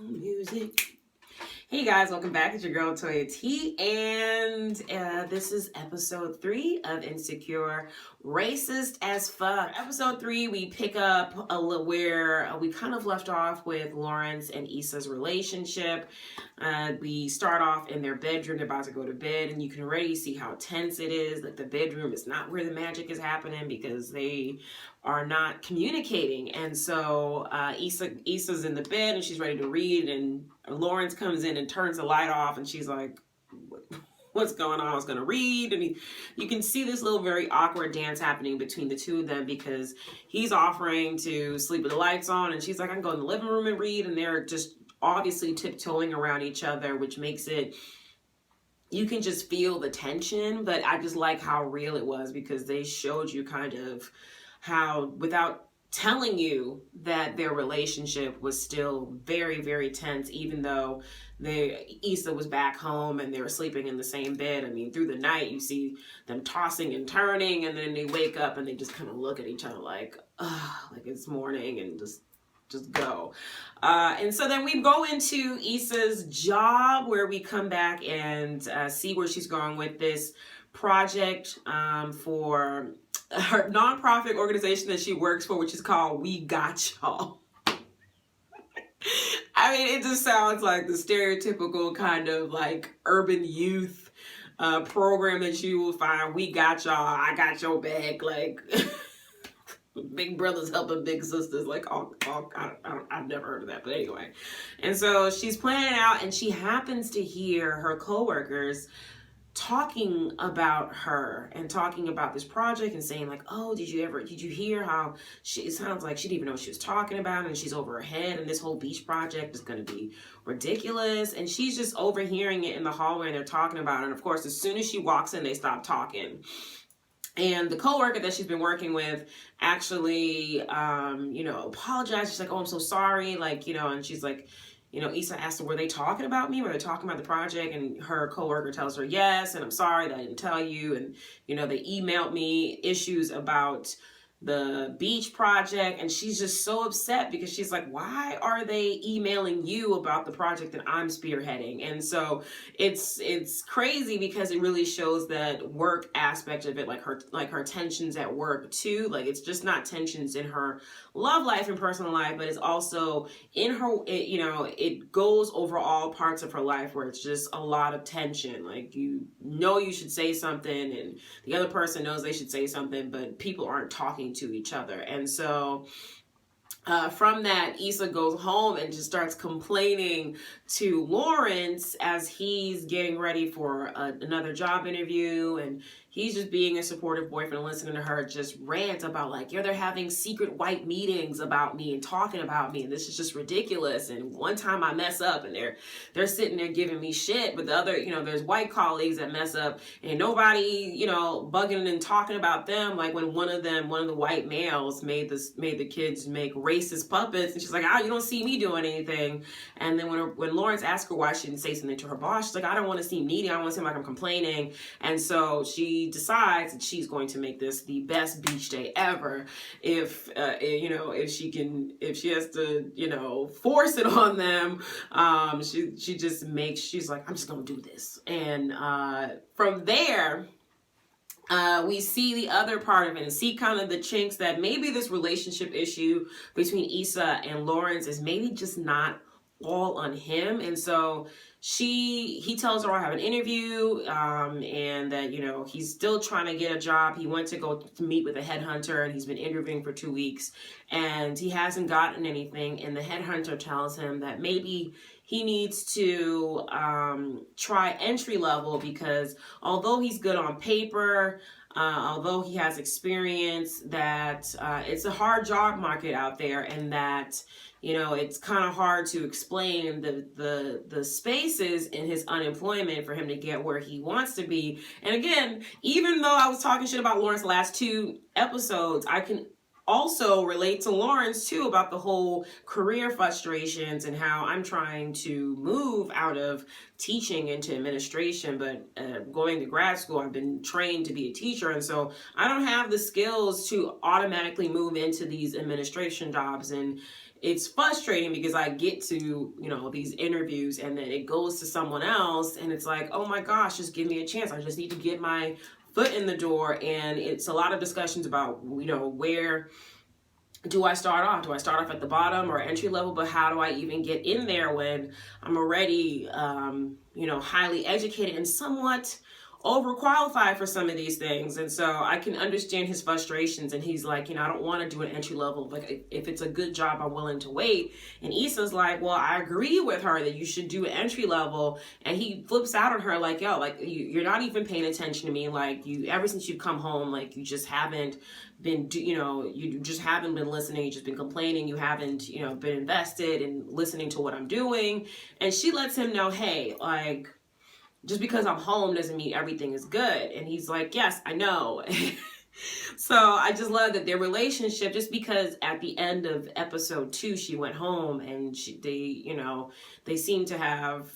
Music. Hey guys, welcome back. It's your girl Toya T, and this is episode 3 of Insecure Racist as Fuck. Episode 3, we pick up a little where we kind of left off with Lawrence and Issa's relationship. We start off in their bedroom. They're about to go to bed, and you can already see how tense it is. Like, the bedroom is not where the magic is happening because they are not communicating. And so Issa's in the bed and she's ready to read, and Lawrence comes in and turns the light off, and she's like, what's going on? I was going to read. And you can see this little very awkward dance happening between the two of them because he's offering to sleep with the lights on, and she's like, I can go in the living room and read. And they're just obviously tiptoeing around each other, which makes it, you can just feel the tension. But I just like how real it was because they showed you kind of how, without telling you, that their relationship was still very, very tense, even though Issa was back home and they were sleeping in the same bed. I mean, through the night, you see them tossing and turning, and then they wake up and they just kind of look at each other like it's morning, and just go. And so then we go into Issa's job, where we come back and see where she's going with this project for her nonprofit organization that she works for, which is called We Got Y'all. I mean, it just sounds like the stereotypical kind of like urban youth program that you will find. We got y'all, I got your back, like big brothers helping big sisters, like I've never heard of that, but anyway. And so she's planning out, and she happens to hear her coworkers talking about her and talking about this project and saying like, oh, did you hear how it sounds like she didn't even know what she was talking about, and she's over her head, and this whole beach project is going to be ridiculous. And she's just overhearing it in the hallway, and they're talking about it. And of course, as soon as she walks in, they stop talking. And the coworker that she's been working with actually, apologized. She's like, oh, I'm so sorry. Like, and she's like, Issa asked her, were they talking about me? Were they talking about the project? And her coworker tells her, yes, and I'm sorry that I didn't tell you. And, they emailed me issues about the beach project. And she's just so upset because she's like, why are they emailing you about the project that I'm spearheading? And so it's crazy because it really shows that work aspect of it, like her tensions at work too. Like, it's just not tensions in her love life and personal life, but it's also in her, it goes over all parts of her life where it's just a lot of tension. Like, you should say something, and the other person knows they should say something, but people aren't talking to each other. And so from that, Issa goes home and just starts complaining to Lawrence as he's getting ready for another job interview, and he's just being a supportive boyfriend and listening to her just rant about like, they're having secret white meetings about me and talking about me, and this is just ridiculous. And one time I mess up and they're sitting there giving me shit, but the other, there's white colleagues that mess up and nobody, bugging and talking about them. Like when one of the white males made the kids make racist puppets, and she's like, you don't see me doing anything. And then when Lawrence asked her why she didn't say something to her boss, she's like, I don't want to seem needy. I don't want to seem like I'm complaining. And so she decides that she's going to make this the best beach day ever if she has to force it on them. She's like, I'm just gonna do this. And from there, we see the other part of it and see kind of the chinks that maybe this relationship issue between Issa and Lawrence is maybe just not all on him. And so he tells her I have an interview, and that, he's still trying to get a job. He went to go to meet with a headhunter, and he's been interviewing for 2 weeks, and he hasn't gotten anything. And the headhunter tells him that maybe he needs to try entry level, because although he's good on paper, although he has experience, that it's a hard job market out there, and that it's kind of hard to explain the spaces in his unemployment for him to get where he wants to be. And again, even though I was talking shit about Lawrence the last 2 episodes, I can also relate to Lawrence too about the whole career frustrations and how I'm trying to move out of teaching into administration, but going to grad school, I've been trained to be a teacher, and so I don't have the skills to automatically move into these administration jobs. And it's frustrating because I get to, you know, these interviews and then it goes to someone else and it's like, oh my gosh, just give me a chance. I just need to get my foot in the door. And it's a lot of discussions about, you know, where do I start off? Do I start off at the bottom or entry level? But how do I even get in there when I'm already, you know, highly educated and somewhat overqualified for some of these things? And so I can understand his frustrations. And he's like, you know, I don't want to do an entry level. Like, if it's a good job, I'm willing to wait. And Issa's like, well, I agree with her that you should do an entry level. And he flips out on her like, yo, like, you're not even paying attention to me. Like, you, ever since you've come home, like, you just haven't been, you know, you just haven't been listening. You've just been complaining. You haven't, you know, been invested in listening to what I'm doing. And she lets him know, hey, like, just because I'm home doesn't mean everything is good. And he's like, yes, I know. So I just love that their relationship, just because at the end of episode 2, she went home and they seem to have,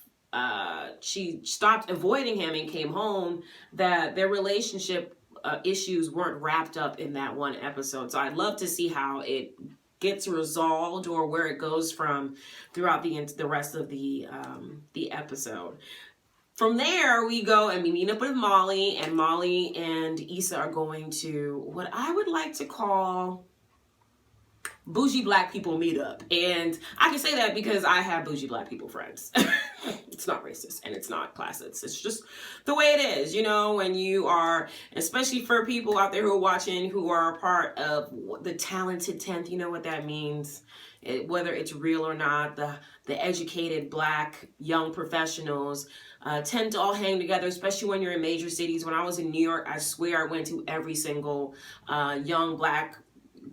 she stopped avoiding him and came home, that their relationship issues weren't wrapped up in that one episode. So I'd love to see how it gets resolved or where it goes from throughout the rest of the episode. From there, we go and we meet up with Molly, and Molly and Issa are going to what I would like to call bougie black people meetup. And I can say that because I have bougie black people friends. It's not racist and it's not classist. It's just the way it is, you know, when you are, especially for people out there who are watching, who are a part of the talented 10th, you know what that means. Whether it's real or not, the educated black young professionals tend to all hang together, especially when you're in major cities. When I was in New York, I swear I went to every single young black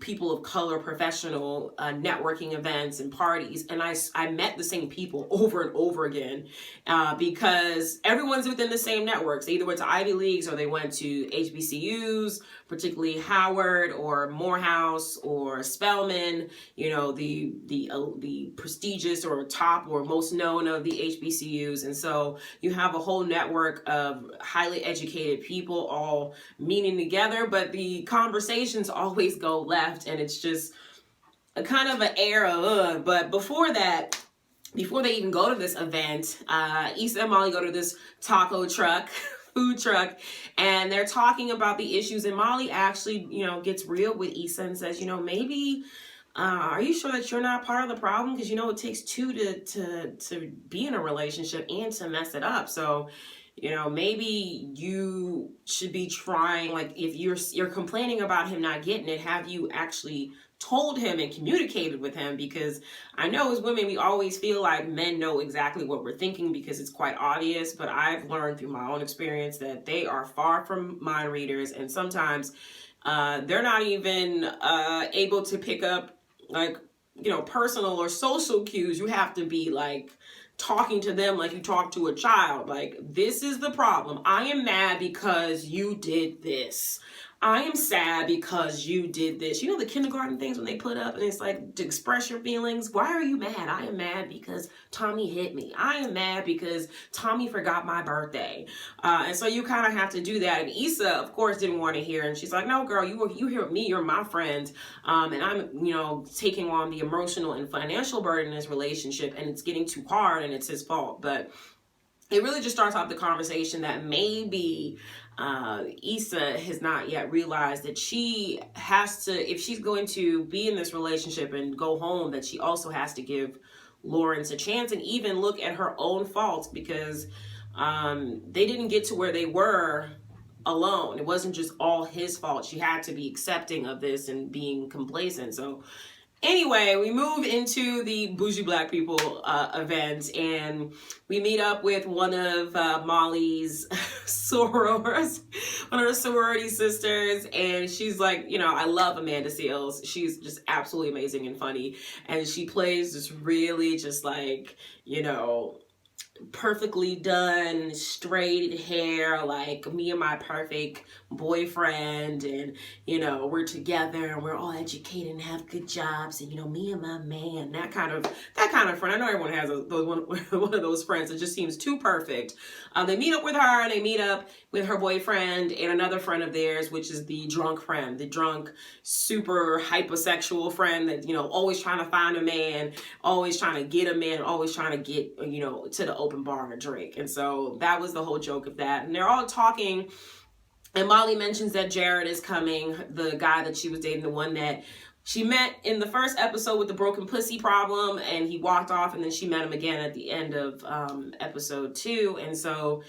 people of color professional networking events and parties, and I met the same people over and over again because everyone's within the same networks. They either went to Ivy Leagues or they went to HBCUs, particularly Howard or Morehouse or Spelman, you know, the prestigious or top or most known of the HBCUs. And so you have a whole network of highly educated people all meeting together, but the conversations always go left, and it's just a kind of an air of but before they even go to this event, Issa and Molly go to this taco truck, food truck, and they're talking about the issues. And Molly actually, you know, gets real with Issa and says, you know, maybe, are you sure that you're not part of the problem? Because, you know, it takes two to be in a relationship and to mess it up. So, you know, maybe you should be trying, like, if you're complaining about him not getting it, have you actually told him and communicated with him? Because I know as women, we always feel like men know exactly what we're thinking because it's quite obvious, but I've learned through my own experience that they are far from mind readers, and sometimes they're not even able to pick up, like, you know, personal or social cues. You have to be like talking to them like you talk to a child. Like, this is the problem. I am mad because you did this. I am sad because you did this. You know the kindergarten things when they put up and it's like to express your feelings. Why are you mad? I am mad because Tommy hit me. I am mad because Tommy forgot my birthday. And so you kind of have to do that. And Issa, of course, didn't want to hear. And she's like, no, girl, you hear me. You're my friend. And I'm, you know, taking on the emotional and financial burden in this relationship. And it's getting too hard and it's his fault. But it really just starts off the conversation that maybe Issa has not yet realized that she has to, if she's going to be in this relationship and go home, that she also has to give Lawrence a chance and even look at her own faults, because they didn't get to where they were alone. It wasn't just all his fault. She had to be accepting of this and being complacent. So anyway, we move into the bougie black people event, and we meet up with one of Molly's sorors, one of her sorority sisters, and she's like, you know, I love Amanda Seales. She's just absolutely amazing and funny, and she plays this really just like, you know, perfectly done straight hair, like me and my perfect boyfriend, and we're together and we're all educated and have good jobs, and me and my man, that kind of friend. I know everyone has one of those friends that just seems too perfect. They meet up with her, and they meet up with her boyfriend and another friend of theirs, which is the drunk friend, the drunk, super hypersexual friend that always trying to find a man, always trying to get a man, always trying to get to the open bar and a drink. And so that was the whole joke of that. And they're all talking, and Molly mentions that Jared is coming, the guy that she was dating, the one that she met in the first episode with the broken pussy problem, and he walked off, and then she met him again at the end of episode 2. And so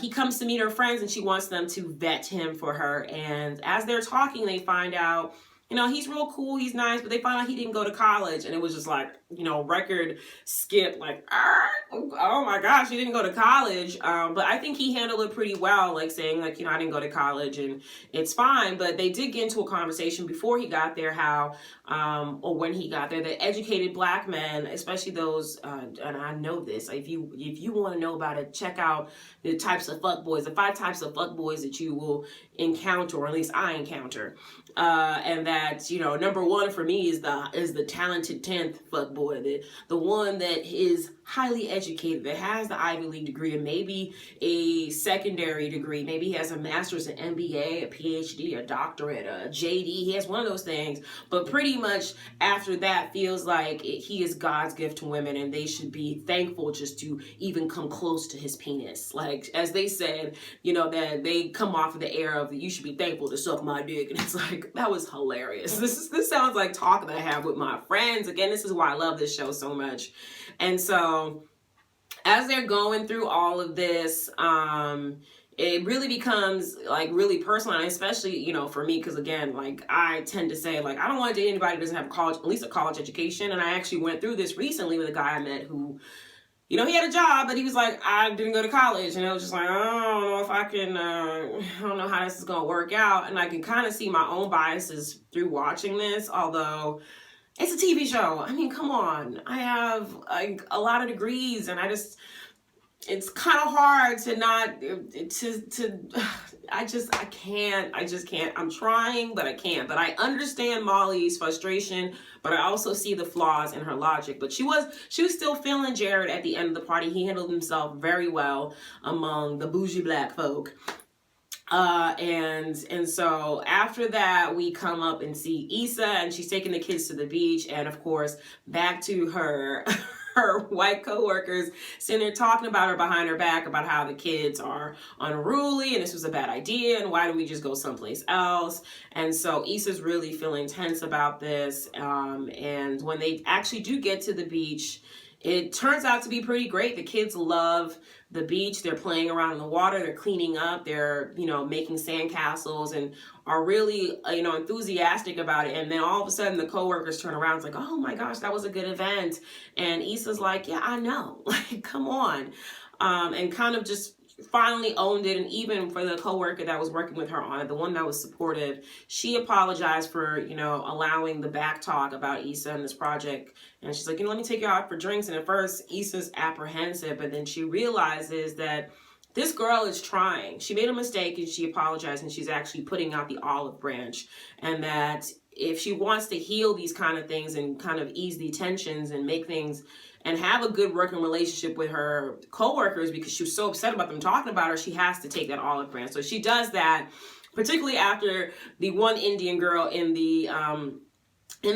he comes to meet her friends, and she wants them to vet him for her. And as they're talking, they find out he's real cool, he's nice, but they found out he didn't go to college. And it was just like, record skip, like, oh my gosh, he didn't go to college. But I think he handled it pretty well, like saying, like, I didn't go to college and it's fine. But they did get into a conversation before he got there, how, or when he got there, that educated black men, especially those, and I know this, if you want to know about it, check out the types of fuckboys, the 5 types of fuckboys that you will encounter, or at least I encounter. And that, number 1 for me is the talented 10th fuckboy, the one that is highly educated, that has the Ivy League degree and maybe a secondary degree. Maybe he has a master's, an MBA, a PhD, a doctorate, a JD. He has one of those things, but pretty much after that feels like he is God's gift to women, and they should be thankful just to even come close to his penis. Like, as they said, that they come off of the air of, you should be thankful to suck my dick. And it's like, that was hilarious. This sounds like talk that I have with my friends. Again, this is why I love this show so much. And so as they're going through all of this, it really becomes like really personal, and especially, for me, because again, like I tend to say, like, I don't want to date anybody who doesn't have at least a college education. And I actually went through this recently with a guy I met who, he had a job, but he was like, I didn't go to college. And I was just like, I don't know if I can, I don't know how this is going to work out. And I can kind of see my own biases through watching this, although it's a TV show. I mean, come on. I have like a lot of degrees, and it's kind of hard to not, I just can't. I'm trying, but I can't. But I understand Molly's frustration, but I also see the flaws in her logic. But she was still feeling Jared at the end of the party. He handled himself very well among the bougie black folk. And so after that, we come up and see Issa, and she's taking the kids to the beach. And of course, back to her white coworkers sitting there talking about her behind her back, about how the kids are unruly and this was a bad idea, and why don't we just go someplace else. And so Issa's really feeling tense about this. And when they actually do get to the beach, it turns out to be pretty great. The kids love the beach. They're playing around in the water. They're cleaning up. They're, making sandcastles and are really, enthusiastic about it. And then all of a sudden the coworkers turn around. It's like, oh my gosh, that was a good event. And Issa's like, yeah, I know. Like, come on. And kind of just finally owned it. And even for the coworker that was working with her on it, the one that was supportive, she apologized for, allowing the back talk about Issa and this project. And she's like, let me take you out for drinks. And at first Issa's apprehensive, but then she realizes that this girl is trying. She made a mistake and she apologized, and she's actually putting out the olive branch. And that if she wants to heal these kind of things and kind of ease the tensions and make things and have a good working relationship with her coworkers, because she was so upset about them talking about her, she has to take that olive branch. So she does that, particularly after the one Indian girl in the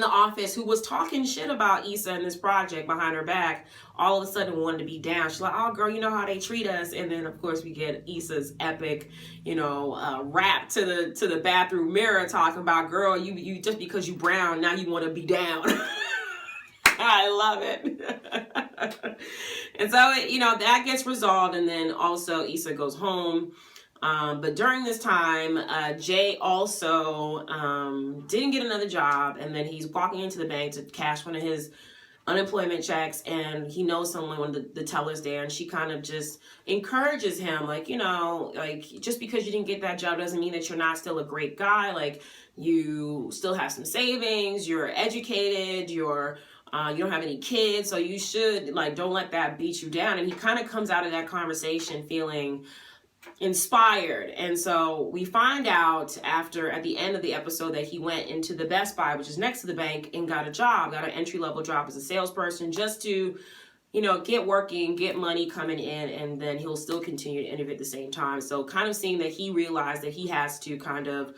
office who was talking shit about Issa and this project behind her back, all of a sudden wanted to be down. She's like, oh girl, you know how they treat us. And then of course we get Issa's epic, rap to the bathroom mirror talking about, girl, you just because you brown, now you want to be down. I love it. And so, that gets resolved. And then also Issa goes home. But during this time, Jay also didn't get another job. And then he's walking into the bank to cash one of his unemployment checks. And he knows someone, one of the tellers there. And she kind of just encourages him, like, just because you didn't get that job doesn't mean that you're not still a great guy. Like, you still have some savings, you're educated, you're You don't have any kids, so you should, like, don't let that beat you down. And he kind of comes out of that conversation feeling inspired. And so we find out at the end of the episode, that he went into the Best Buy, which is next to the bank, and got an entry-level job as a salesperson, just to, get working, get money coming in, and then he'll still continue to innovate at the same time. So kind of seeing that he realized that he has to kind of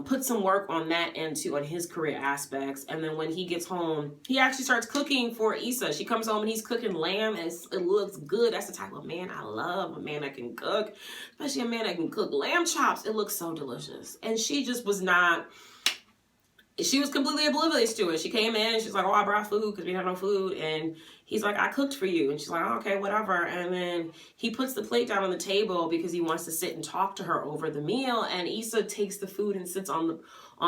put some work on that end too, on his career aspects. And then when he gets home, he actually starts cooking for Issa. She comes home and he's cooking lamb, and it looks good. That's the type of man I love, a man that can cook, especially a man that can cook lamb chops. It looks so delicious. And she just was not, she was completely oblivious to it. She came in and she's like, oh, I brought food because we have no food. And he's like, I cooked for you. And she's like, oh, okay, whatever. And then he puts the plate down on the table because he wants to sit and talk to her over the meal. And Issa takes the food and sits on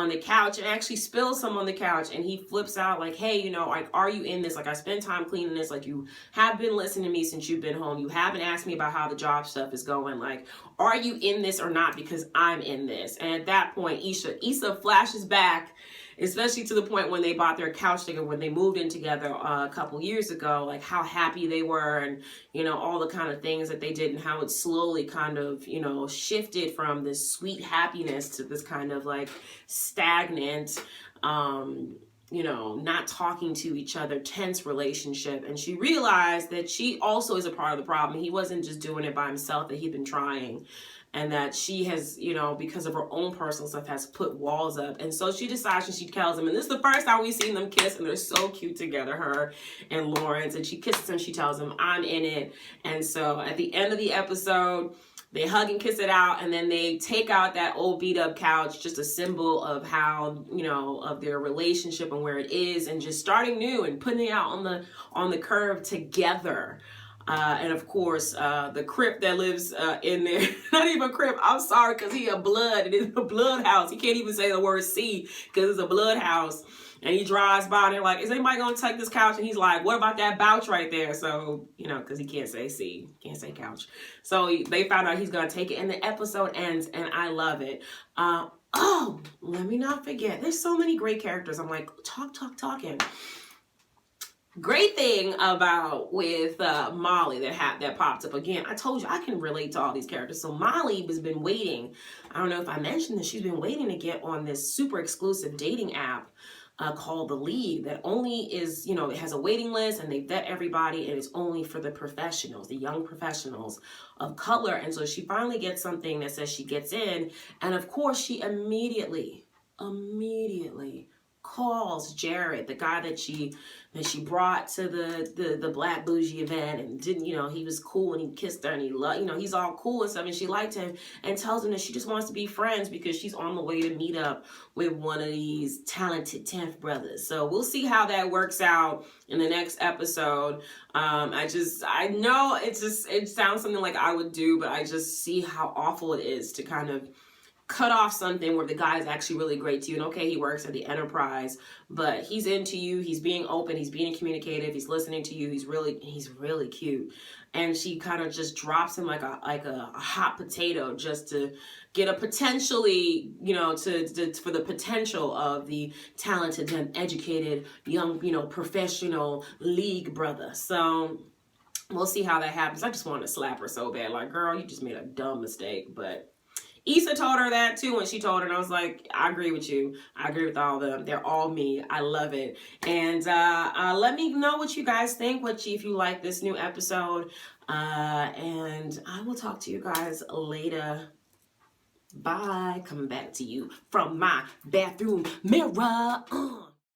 the couch and actually spills some on the couch. And he flips out like, hey, like, are you in this? Like, I spend time cleaning this. Like, you have been listening to me since you've been home. You haven't asked me about how the job stuff is going. Like, are you in this or not? Because I'm in this. And at that point, Issa flashes back, especially to the point when they bought their couch together, when they moved in together a couple years ago, like how happy they were, and, all the kind of things that they did, and how it slowly kind of, shifted from this sweet happiness to this kind of like stagnant, not talking to each other, tense relationship. And she realized that she also is a part of the problem. He wasn't just doing it by himself, that he'd been trying. And that she has, because of her own personal stuff, has put walls up. And so she decides, and she tells him, and this is the first time we've seen them kiss, and they're so cute together, her and Lawrence. And she kisses him, she tells him, I'm in it. And so at the end of the episode, they hug and kiss it out, and then they take out that old beat up couch, just a symbol of how, of their relationship and where it is, and just starting new and putting it out on the curb together. And of course, the Crip that lives in there, not even Crip, I'm sorry, because he a blood. It is a blood house. He can't even say the word C because it's a blood house. And he drives by and they're like, is anybody going to take this couch? And he's like, what about that couch right there? So, because he can't say C, can't say couch. So they found out he's going to take it, and the episode ends, and I love it. Oh, let me not forget. There's so many great characters. I'm like, talking. Great thing about with Molly that popped up again. I told you I can relate to all these characters. So Molly has been waiting. I don't know if I mentioned this. She's been waiting to get on this super exclusive dating app called The League, that only is, it has a waiting list, and they vet everybody, and it's only for the professionals, the young professionals of color. And so she finally gets something that says she gets in, and of course she immediately calls Jared, the guy that she brought to the Black Bougie event, and didn't, he was cool, and he kissed her, and he loved, he's all cool and stuff, and she liked him, and tells him that she just wants to be friends because she's on the way to meet up with one of these talented 10th brothers. So we'll see how that works out in the next episode. I know it sounds something like I would do, but I just see how awful it is to kind of cut off something where the guy is actually really great to you. And okay, he works at the Enterprise, but he's into you, he's being open, he's being communicative, he's listening to you, he's really cute. And she kind of just drops him like a hot potato, just to get a potentially, for the potential of the talented and educated young, professional League brother. So we'll see how that happens. I just wanted to slap her so bad, like, girl, you just made a dumb mistake. But Issa told her that too when she told her, and I was like, I agree with you. I agree with all of them. They're all me. I love it. And let me know what you guys think, if you like this new episode. And I will talk to you guys later. Bye. Coming back to you from my bathroom mirror.